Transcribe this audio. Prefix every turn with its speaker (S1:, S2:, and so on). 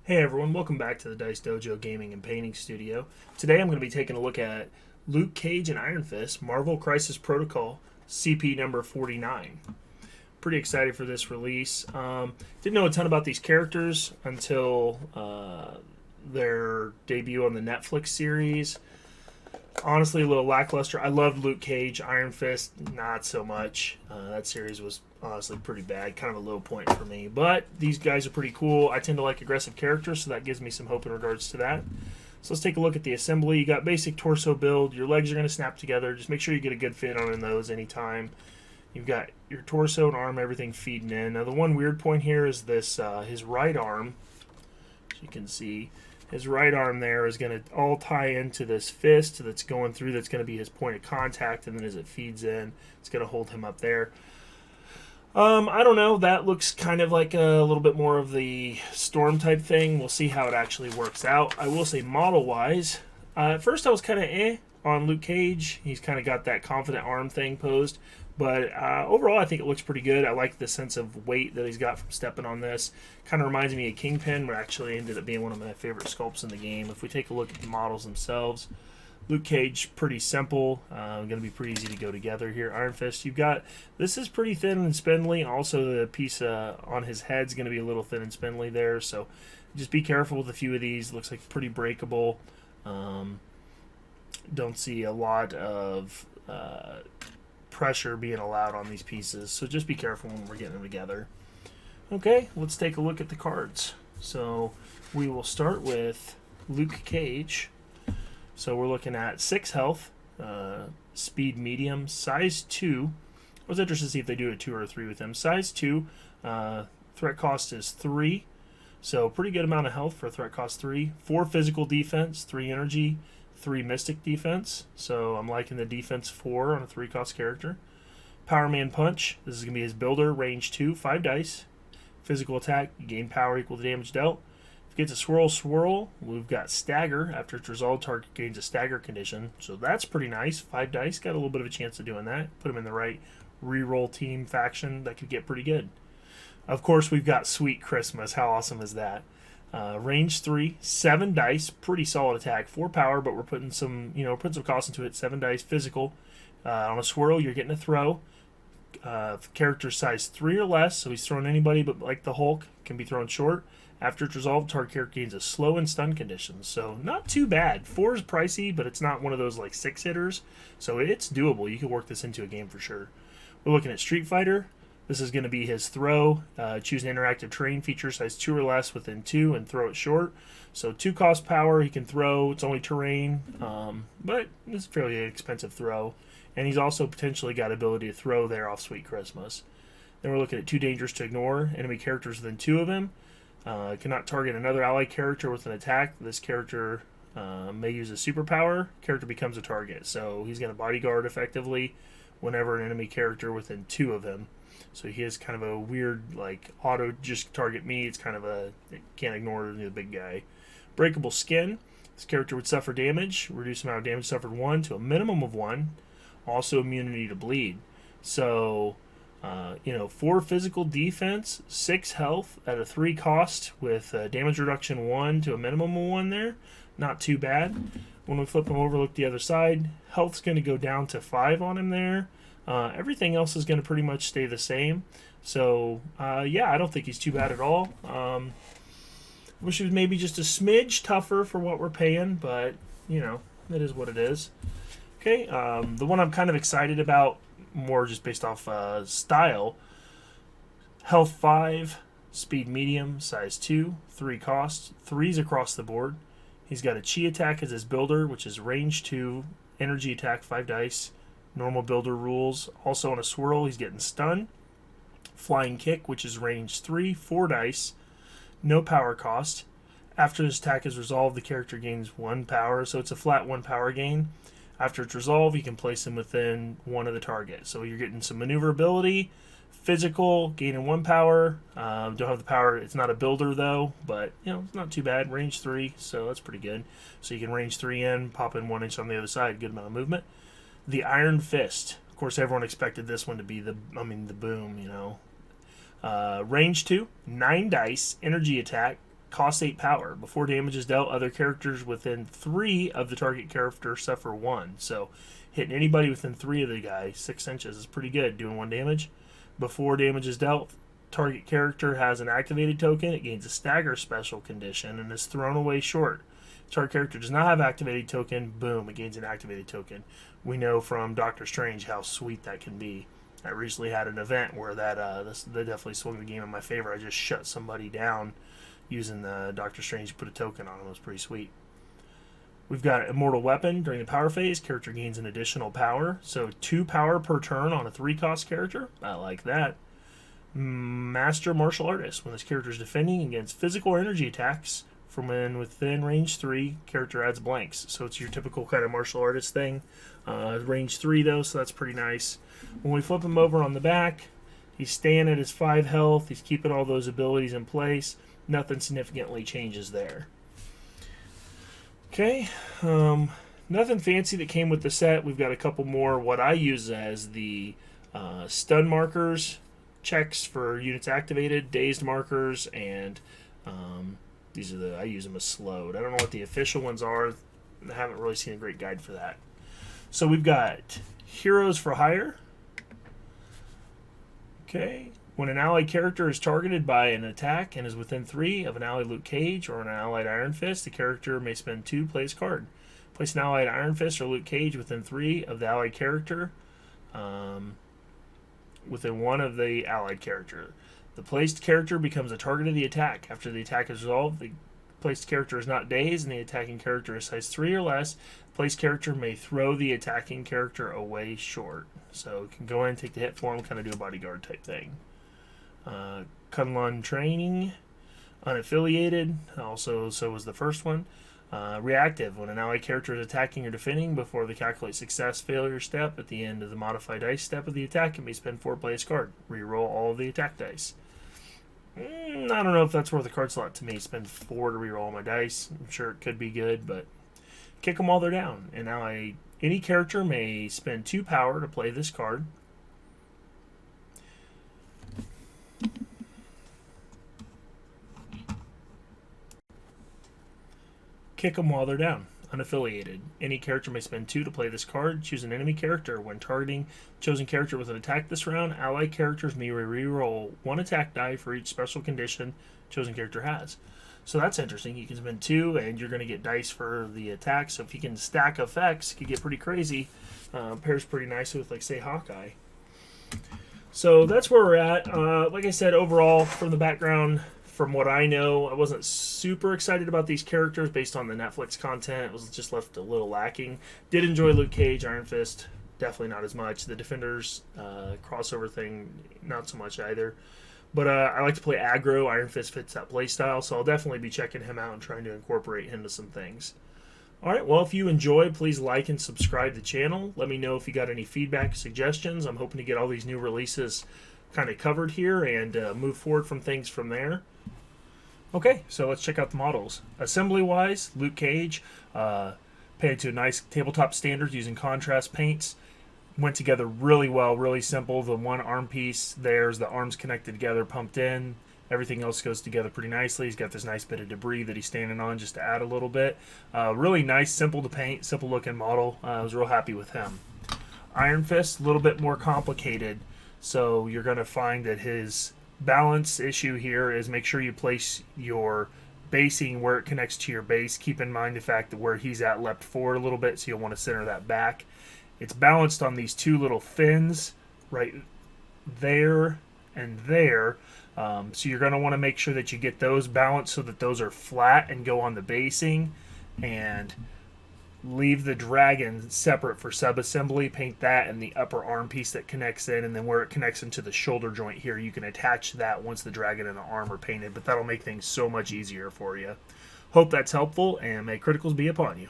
S1: Hey everyone, welcome back to the Dice Dojo Gaming and Painting Studio. Today I'm going to be taking a look at Luke Cage and Iron Fist, Marvel Crisis Protocol, CP number 49. Pretty excited for this release. Didn't know a ton about these characters until their debut on the Netflix series. Honestly, a little lackluster. I loved Luke Cage, Iron Fist, not so much. That series was honestly pretty bad, kind of a low point for me. But these guys are pretty cool. I tend to like aggressive characters, so that gives me some hope in regards to that. So let's take a look at the assembly. You got basic torso build. Your legs are going to snap together. Just make sure you get a good fit on those anytime. You've got your torso and arm, everything feeding in. Now the one weird point here is this: his right arm, as you can see. His right arm there is going to all tie into this fist that's going through. That's going to be his point of contact, and then as it feeds in, it's going to hold him up there. I don't know. That looks kind of like a little bit more of the Storm type thing. We'll see how it actually works out. I will say model-wise, at first I was kind of on Luke Cage. He's kind of got that confident arm thing posed. But overall, I think it looks pretty good. I like the sense of weight that he's got from stepping on this. Kind of reminds me of Kingpin, which actually ended up being one of my favorite sculpts in the game. If we take a look at the models themselves, Luke Cage, pretty simple. Going to be pretty easy to go together here. Iron Fist, you've got, this is pretty thin and spindly. Also, the piece on his head is going to be a little thin and spindly there. So just be careful with a few of these. Looks like pretty breakable. Don't see a lot of pressure being allowed on these pieces, so just be careful when we're getting them together. Okay, let's take a look at the cards. So we will start with Luke Cage. So we're looking at 6 health, speed medium, size 2. I was interested to see if they do a 2 or a 3 with him. Size 2, threat cost is 3, so pretty good amount of health for threat cost 3. 4 physical defense, 3 energy, 3 mystic defense, so I'm liking the defense 4 on a 3 cost character. Power Man Punch, this is going to be his builder, range 2, 5 dice. Physical attack, you gain power equal to damage dealt. If you get to Swirl, we've got Stagger. After it's resolved, target gains a Stagger condition, so that's pretty nice. 5 dice, got a little bit of a chance of doing that. Put him in the right reroll team faction, that could get pretty good. Of course, we've got Sweet Christmas, how awesome is that? Range 3, 7 dice, pretty solid attack, 4 power, but we're putting some, putting some cost into it. 7 dice, physical. On a swirl, you're getting a throw. Character size 3 or less, so he's throwing anybody, but like the Hulk, can be thrown short. After it's resolved, target character gains a slow and stun condition, so not too bad. 4 is pricey, but it's not one of those like 6 hitters, so it's doable. You can work this into a game for sure. We're looking at Street Fighter. This is going to be his throw. Choose an interactive terrain feature, size 2 or less within 2, and throw it short. So 2 cost power, he can throw. It's only terrain, but it's a fairly expensive throw. And he's also potentially got ability to throw there off Sweet Christmas. Then we're looking at 2 dangerous to ignore. Enemy characters within 2 of him. Cannot target another ally character with an attack. This character may use a superpower. Character becomes a target. So he's going to bodyguard effectively whenever an enemy character within 2 of him. So he has kind of a weird, like, auto just target me. It's kind of can't ignore the big guy. Breakable Skin. This character would suffer damage. Reduce amount of damage suffered 1 to a minimum of 1. Also immunity to bleed. So, 4 physical defense, 6 health at a 3 cost with damage reduction 1 to a minimum of 1 there. Not too bad. When we flip him over, look the other side. Health's going to go down to 5 on him there. Everything else is going to pretty much stay the same. So, I don't think he's too bad at all. Wish he was maybe just a smidge tougher for what we're paying, but, it is what it is. Okay, the one I'm kind of excited about, more just based off style, health 5, speed medium, size 2, 3 cost, 3s across the board. He's got a Chi attack as his builder, which is range 2, energy attack 5 dice, normal builder rules. Also on a swirl, he's getting stun. Flying kick, which is range 3, 4 dice, no power cost. After this attack is resolved, the character gains 1 power, so it's a flat 1 power gain. After it's resolved, you can place him within 1 of the target. So you're getting some maneuverability, physical, gaining 1 power. Don't have the power. It's not a builder though, but it's not too bad. Range 3, so that's pretty good. So you can range 3 in, pop in 1 inch on the other side. Good amount of movement. The Iron Fist. Of course, everyone expected this one to be the boom. Range 2, 9 dice, energy attack, Costs 8 power. Before damage is dealt, other characters within 3 of the target character suffer 1. So hitting anybody within 3 of the guy, 6 inches, is pretty good, doing 1 damage. Before damage is dealt, target character has an activated token. It gains a stagger special condition and is thrown away short. Target character does not have activated token. Boom, it gains an activated token. We know from Doctor Strange how sweet that can be. I recently had an event where that definitely swung the game in my favor. I just shut somebody down using the Doctor Strange to put a token on him. It was pretty sweet. We've got Immortal Weapon. During the power phase, character gains an additional power. So 2 power per turn on a 3-cost character. I like that. Master Martial Artist. When this character is defending against physical or energy attacks from within range 3, character adds blanks. So it's your typical kind of martial artist thing. Range 3 though, so that's pretty nice. When we flip him over on the back, he's staying at his 5 health. He's keeping all those abilities in place. Nothing significantly changes there. Okay, nothing fancy that came with the set. We've got a couple more what I use as the stun markers, checks for units activated, dazed markers, and these are I use them as slowed. I don't know what the official ones are. I haven't really seen a great guide for that. So we've got Heroes for Hire. Okay. When an allied character is targeted by an attack and is within 3 of an allied Luke Cage or an allied Iron Fist, the character may spend 2 to play his card. Place an allied Iron Fist or Luke Cage within 3 of the allied character, within 1 of the allied character. The placed character becomes a target of the attack. After the attack is resolved, the placed character is not dazed and the attacking character is size 3 or less. The placed character may throw the attacking character away short. So you can go in and take the hit for him, kind of do a bodyguard type thing. Kunlun Training, unaffiliated, also so was the first one. Reactive, when an allied character is attacking or defending before the calculate success failure step at the end of the modified dice step of the attack, it may spend 4 to play his card. Reroll all of the attack dice. I don't know if that's worth a card slot to me. Spend 4 to reroll my dice. I'm sure it could be good, but kick them while they're down. And now any character may spend 2 power to play this card. Kick them while they're down. Unaffiliated. Any character may spend 2 to play this card. Choose an enemy character. When targeting chosen character with an attack this round, allied characters may reroll 1 attack die for each special condition chosen character has. So that's interesting. You can spend 2 and you're going to get dice for the attack. So if you can stack effects, it can get pretty crazy. Pairs pretty nicely with, like, say, Hawkeye. So that's where we're at. Like I said, overall, from the background, from what I know, I wasn't super excited about these characters based on the Netflix content. It was just left a little lacking. Did enjoy Luke Cage, Iron Fist, definitely not as much. The Defenders crossover thing, not so much either. But I like to play aggro. Iron Fist fits that playstyle, so I'll definitely be checking him out and trying to incorporate him to some things. Alright, well, if you enjoyed, please like and subscribe to the channel. Let me know if you got any feedback, suggestions. I'm hoping to get all these new releases kind of covered here and move forward from things from there. Okay, so let's check out the models. Assembly-wise, Luke Cage, painted to a nice tabletop standard using contrast paints. Went together really well, really simple. The one arm piece, there's the arms connected together, pumped in. Everything else goes together pretty nicely. He's got this nice bit of debris that he's standing on just to add a little bit. Really nice, simple to paint, simple looking model. I was real happy with him. Iron Fist, a little bit more complicated. So you're going to find that his balance issue here is make sure you place your basing where it connects to your base. Keep in mind the fact that where he's at leapt forward a little bit, so you'll want to center that back. It's balanced on these 2 little fins right there and there. So you're going to want to make sure that you get those balanced so that those are flat and go on the basing, and leave the dragon separate for sub-assembly. Paint that and the upper arm piece that connects in, and then where it connects into the shoulder joint here, you can attach that once the dragon and the arm are painted, but that'll make things so much easier for you. Hope that's helpful, and may criticals be upon you.